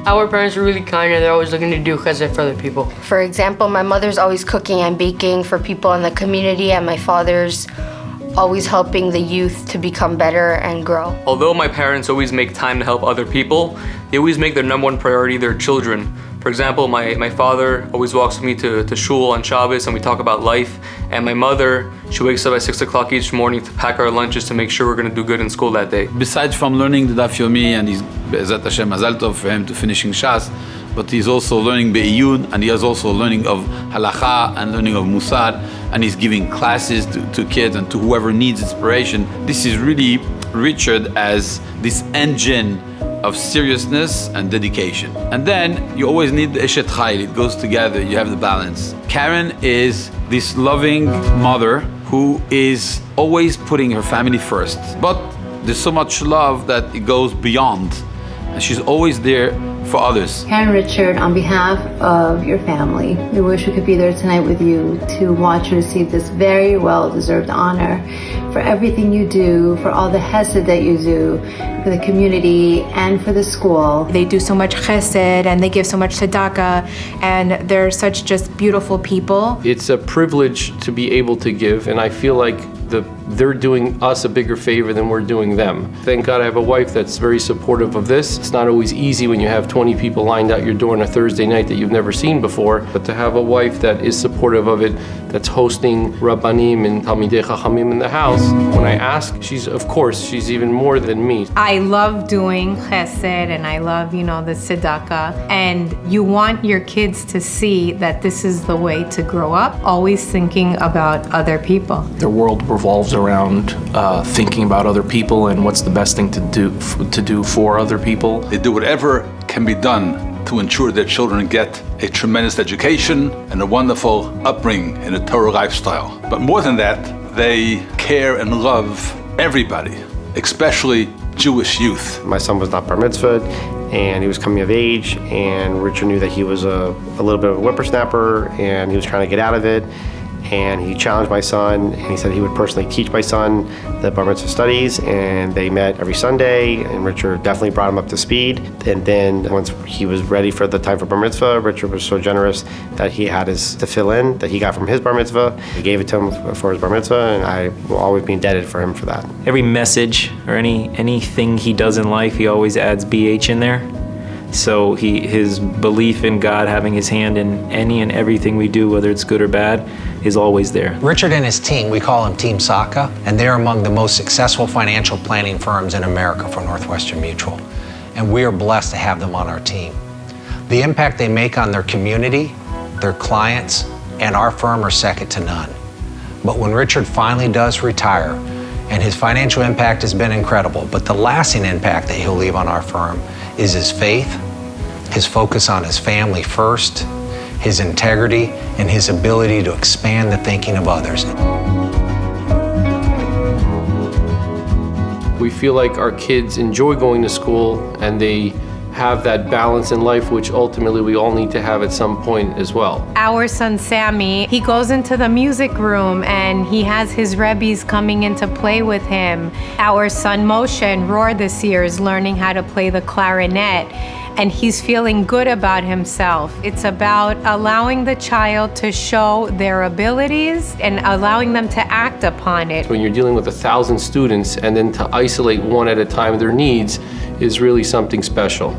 Our parents are really kind and they're always looking to do chesed for other people. For example, my mother's always cooking and baking for people in the community, and my father's always helping the youth to become better and grow. Although my parents always make time to help other people, they always make their number one priority their children. For example, my father always walks with me to shul on Shabbos and we talk about life. And my mother, she wakes up at 6 o'clock each morning to pack our lunches to make sure we're going to do good in school that day. Besides from learning the Daf Yomi, and he's Be'ezat Hashem Mazal Tov for him to finishing Shas, but he's also learning Be'iyun, and he is also learning of Halakha and learning of Musar, and he's giving classes to kids and to whoever needs inspiration. This is really Richard as this engine of seriousness and dedication. And then you always need the Eshet Chayil, it goes together, you have the balance. Karen is this loving mother who is always putting her family first, but there's so much love that it goes beyond, and she's always there for others. Karen Richard, on behalf of your family, we wish we could be there tonight with you to watch you receive this very well-deserved honor for everything you do, for all the chesed that you do, for the community and for the school. They do so much chesed and they give so much tzedakah, and they're such just beautiful people. It's a privilege to be able to give, and I feel like they're doing us a bigger favor than we're doing them. Thank God I have a wife that's very supportive of this. It's not always easy when you have 20 people lined out your door on a Thursday night that you've never seen before, but to have a wife that is supportive of it, that's hosting Rabbanim and Talmidei Chachamim in the house. When I ask, she's even more than me. I love doing chesed and I love, the tzedakah, and you want your kids to see that this is the way to grow up, always thinking about other people. Their world revolves around thinking about other people and what's the best thing to do for other people. They do whatever can be done to ensure their children get a tremendous education and a wonderful upbringing in a Torah lifestyle. But more than that, they care and love everybody, especially Jewish youth. My son was not bar mitzvahed, and he was coming of age, and Richard knew that he was a little bit of a whippersnapper, and he was trying to get out of it. And he challenged my son, and he said he would personally teach my son the bar mitzvah studies, and they met every Sunday, and Richard definitely brought him up to speed. And then once he was ready for the time for bar mitzvah, Richard was so generous that he had his tefillin that he got from his bar mitzvah. He gave it to him for his bar mitzvah, and I will always be indebted for him for that. Every message or anything he does in life, he always adds BH in there. So his belief in God having his hand in any and everything we do, whether it's good or bad, is always there. Richard and his team, we call him Team Saka, and they're among the most successful financial planning firms in America for Northwestern Mutual. And we are blessed to have them on our team. The impact they make on their community, their clients, and our firm are second to none. But when Richard finally does retire, and his financial impact has been incredible, but the lasting impact that he'll leave on our firm is his faith, his focus on his family first, his integrity, and his ability to expand the thinking of others. We feel like our kids enjoy going to school and they have that balance in life, which ultimately we all need to have at some point as well. Our son Sammy, he goes into the music room and he has his Rebbis coming in to play with him. Our son Moshe and Roar this year is learning how to play the clarinet, and he's feeling good about himself. It's about allowing the child to show their abilities and allowing them to act upon it. When you're dealing with 1,000 students and then to isolate one at a time their needs is really something special.